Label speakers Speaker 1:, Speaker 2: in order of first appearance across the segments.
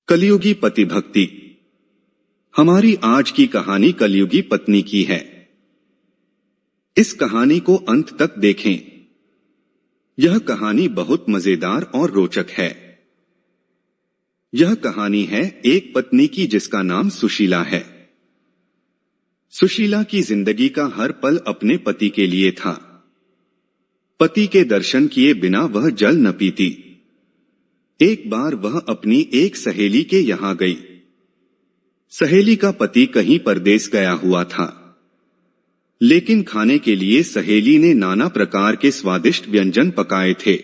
Speaker 1: कलयुगी पति भक्ति। हमारी आज की कहानी कलयुगी पत्नी की है। इस कहानी को अंत तक देखें। यह कहानी बहुत मजेदार और रोचक है। यह कहानी है एक पत्नी की जिसका नाम सुशीला है। सुशीला की जिंदगी का हर पल अपने पति के लिए था। पति के दर्शन किए बिना वह जल न पीती। एक बार वह अपनी एक सहेली के यहां गई। सहेली का पति कहीं परदेश गया हुआ था, लेकिन खाने के लिए सहेली ने नाना प्रकार के स्वादिष्ट व्यंजन पकाए थे।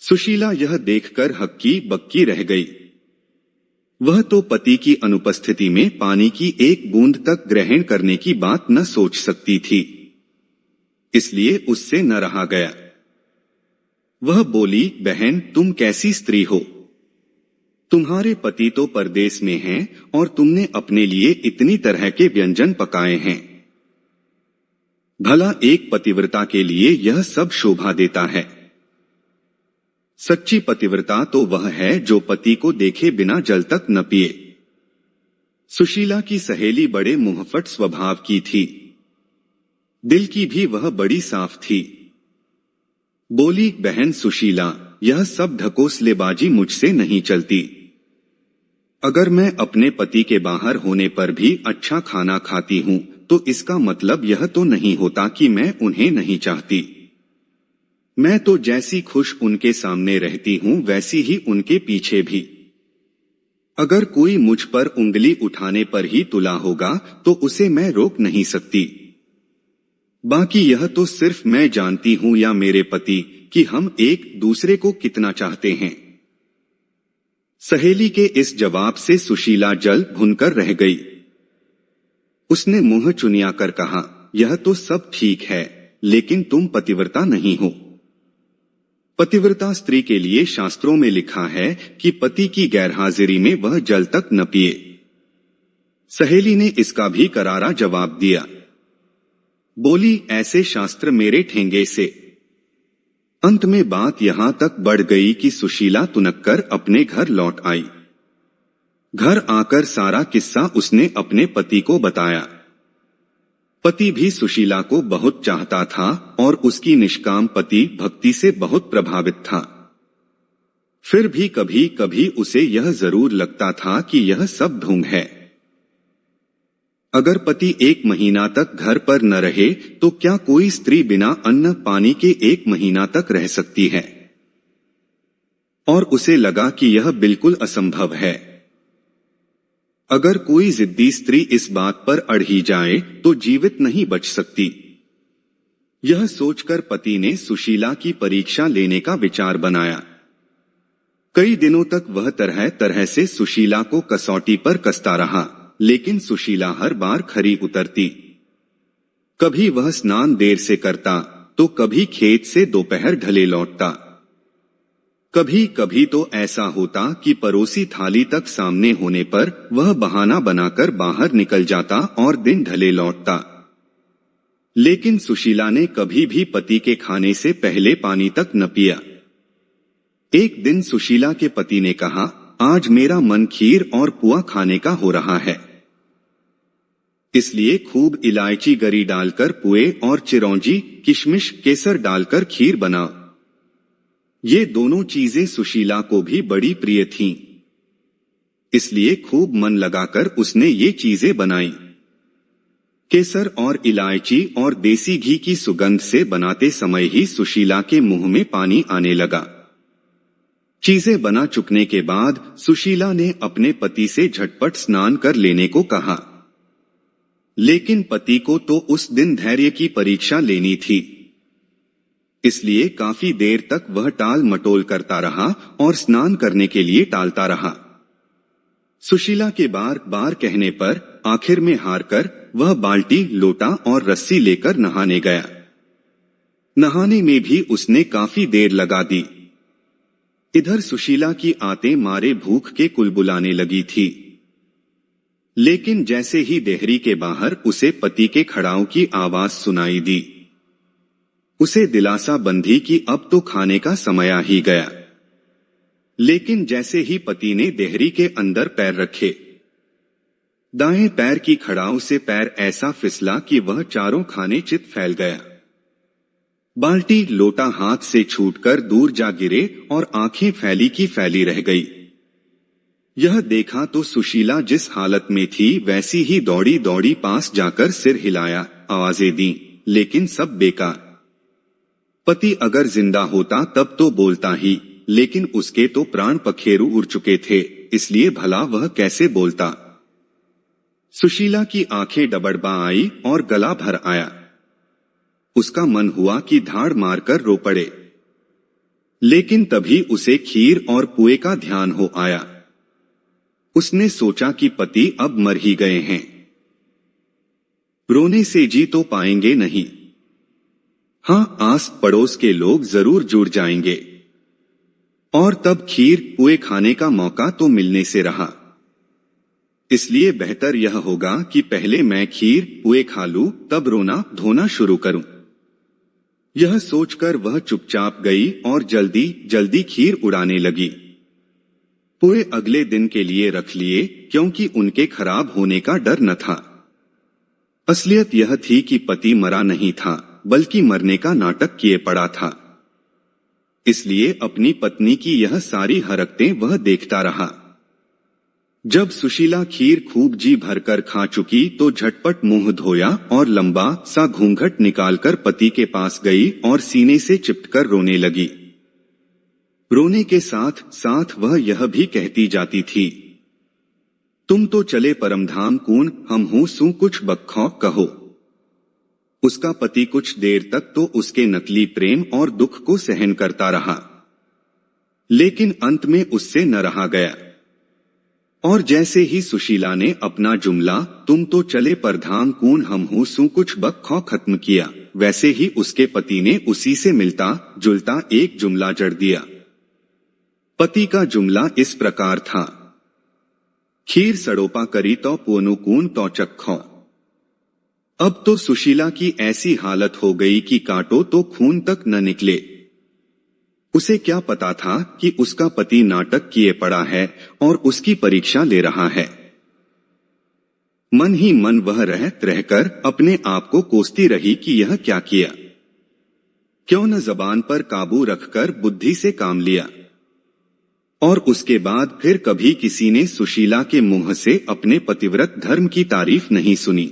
Speaker 1: सुशीला यह देखकर हक्की बक्की रह गई। वह तो पति की अनुपस्थिति में पानी की एक बूंद तक ग्रहण करने की बात न सोच सकती थी, इसलिए उससे न रहा गया। वह बोली, बहन तुम कैसी स्त्री हो? तुम्हारे पति तो परदेश में हैं और तुमने अपने लिए इतनी तरह के व्यंजन पकाए हैं। भला एक पतिव्रता के लिए यह सब शोभा देता है? सच्ची पतिव्रता तो वह है जो पति को देखे बिना जल तक न पिए। सुशीला की सहेली बड़े मुंहफट स्वभाव की थी। दिल की भी वह बड़ी साफ थी। बोली, बहन सुशीला, यह सब ढकोसलेबाजी मुझसे नहीं चलती। अगर मैं अपने पति के बाहर होने पर भी अच्छा खाना खाती हूं, तो इसका मतलब यह तो नहीं होता कि मैं उन्हें नहीं चाहती। मैं तो जैसी खुश उनके सामने रहती हूं, वैसी ही उनके पीछे भी। अगर कोई मुझ पर उंगली उठाने पर ही तुला होगा, तो उसे मैं रोक नहीं सकती। बाकी यह तो सिर्फ मैं जानती हूं या मेरे पति कि हम एक दूसरे को कितना चाहते हैं। सहेली के इस जवाब से सुशीला जल भुनकर रह गई। उसने मुंह चुनिया कर कहा, यह तो सब ठीक है, लेकिन तुम पतिव्रता नहीं हो। पतिव्रता स्त्री के लिए शास्त्रों में लिखा है कि पति की गैरहाजिरी में वह जल तक न पिए। सहेली ने इसका भी करारा जवाब दिया। बोली, ऐसे शास्त्र मेरे ठेंगे से। अंत में बात यहां तक बढ़ गई कि सुशीला तुनककर अपने घर लौट आई। घर आकर सारा किस्सा उसने अपने पति को बताया। पति भी सुशीला को बहुत चाहता था और उसकी निष्काम पति भक्ति से बहुत प्रभावित था। फिर भी कभी कभी उसे यह जरूर लगता था कि यह सब ढोंग है। अगर पति एक महीना तक घर पर न रहे, तो क्या कोई स्त्री बिना अन्न पानी के एक महीना तक रह सकती है? और उसे लगा कि यह बिल्कुल असंभव है। अगर कोई जिद्दी स्त्री इस बात पर अड़ ही जाए, तो जीवित नहीं बच सकती। यह सोचकर पति ने सुशीला की परीक्षा लेने का विचार बनाया। कई दिनों तक वह तरह तरह से सुशीला को कसौटी पर कसता रहा, लेकिन सुशीला हर बार खरी उतरती। कभी वह स्नान देर से करता, तो कभी खेत से दोपहर ढले लौटता। कभी कभी तो ऐसा होता कि परोसी थाली तक सामने होने पर वह बहाना बनाकर बाहर निकल जाता और दिन ढले लौटता। लेकिन सुशीला ने कभी भी पति के खाने से पहले पानी तक न पिया। एक दिन सुशीला के पति ने कहा, आज मेरा मन खीर और पुआ खाने का हो रहा है, इसलिए खूब इलायची गरी डालकर पुए और चिरौंजी किशमिश केसर डालकर खीर बना। ये दोनों चीजें सुशीला को भी बड़ी प्रिय थीं, इसलिए खूब मन लगाकर उसने ये चीजें बनाई। केसर और इलायची और देसी घी की सुगंध से बनाते समय ही सुशीला के मुंह में पानी आने लगा। चीजें बना चुकने के बाद सुशीला ने अपने पति से झटपट स्नान कर लेने को कहा, लेकिन पति को तो उस दिन धैर्य की परीक्षा लेनी थी, इसलिए काफी देर तक वह टाल मटोल करता रहा और स्नान करने के लिए टालता रहा। सुशीला के बार बार कहने पर आखिर में हार कर वह बाल्टी, लोटा और रस्सी लेकर नहाने गया। नहाने में भी उसने काफी देर लगा दी। इधर सुशीला की आते मारे भूख के कुलबुलाने लगी थी, लेकिन जैसे ही देहरी के बाहर उसे पति के खड़ाऊ की आवाज सुनाई दी, उसे दिलासा बंधी कि अब तो खाने का समय आ ही गया। लेकिन जैसे ही पति ने देहरी के अंदर पैर रखे, दाएं पैर की खड़ाऊ से पैर ऐसा फिसला कि वह चारों खाने चित फैल गया। बाल्टी लोटा हाथ से छूटकर दूर जा गिरे और आंखें फैली की फैली रह गई। यह देखा तो सुशीला जिस हालत में थी वैसी ही दौड़ी दौड़ी पास जाकर सिर हिलाया, आवाजें दी, लेकिन सब बेकार। पति अगर जिंदा होता तब तो बोलता ही, लेकिन उसके तो प्राण पखेरु उड़ चुके थे, इसलिए भला वह कैसे बोलता। सुशीला की आंखें डबडबा आई और गला भर आया। उसका मन हुआ कि धाड़ मारकर रो पड़े, लेकिन तभी उसे खीर और पुए का ध्यान हो आया। उसने सोचा कि पति अब मर ही गए हैं, रोने से जी तो पाएंगे नहीं। हां, आस पड़ोस के लोग जरूर जुड़ जाएंगे, और तब खीर पुए खाने का मौका तो मिलने से रहा। इसलिए बेहतर यह होगा कि पहले मैं खीर पुए खा लूं, तब रोना धोना शुरू करूं। यह सोचकर वह चुपचाप गई और जल्दी जल्दी खीर उड़ाने लगी। पुए अगले दिन के लिए रख लिए, क्योंकि उनके खराब होने का डर न था। असलियत यह थी कि पति मरा नहीं था, बल्कि मरने का नाटक किए पड़ा था। इसलिए अपनी पत्नी की यह सारी हरकतें वह देखता रहा। जब सुशीला खीर खूब जी भरकर खा चुकी तो झटपट मुंह धोया और लंबा सा घूंघट निकालकर पति के पास गई और सीने से चिपटकर रोने लगी। रोने के साथ साथ वह यह भी कहती जाती थी, तुम तो चले परमधाम कून, हम हूं सू कुछ बखौ कहो। उसका पति कुछ देर तक तो उसके नकली प्रेम और दुख को सहन करता रहा, लेकिन अंत में उससे न रहा गया। और जैसे ही सुशीला ने अपना जुमला तुम तो चले परधाम कून हम हूं सू कुछ बखौ खत्म किया, वैसे ही उसके पति ने उसी से मिलता जुलता एक जुमला जड़ दिया। पति का जुमला इस प्रकार था, खीर सड़ोपा करी तो पुनुकून तो चखो। अब तो सुशीला की ऐसी हालत हो गई कि काटो तो खून तक न निकले। उसे क्या पता था कि उसका पति नाटक किए पड़ा है और उसकी परीक्षा ले रहा है। मन ही मन वह रहकर अपने आप को कोसती रही कि यह क्या किया, क्यों न जबान पर काबू रखकर बुद्धि से काम लिया। और उसके बाद फिर कभी किसी ने सुशीला के मुंह से अपने पतिव्रत धर्म की तारीफ नहीं सुनी।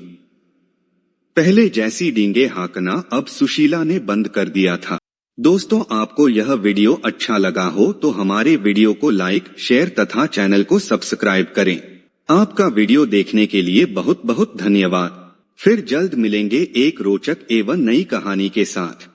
Speaker 1: पहले जैसी डींगे हाँकना अब सुशीला ने बंद कर दिया था। दोस्तों, आपको यह वीडियो अच्छा लगा हो तो हमारे वीडियो को लाइक, शेयर तथा चैनल को सब्सक्राइब करें। आपका वीडियो देखने के लिए बहुत बहुत धन्यवाद। फिर जल्द मिलेंगे एक रोचक एवं नई कहानी के साथ।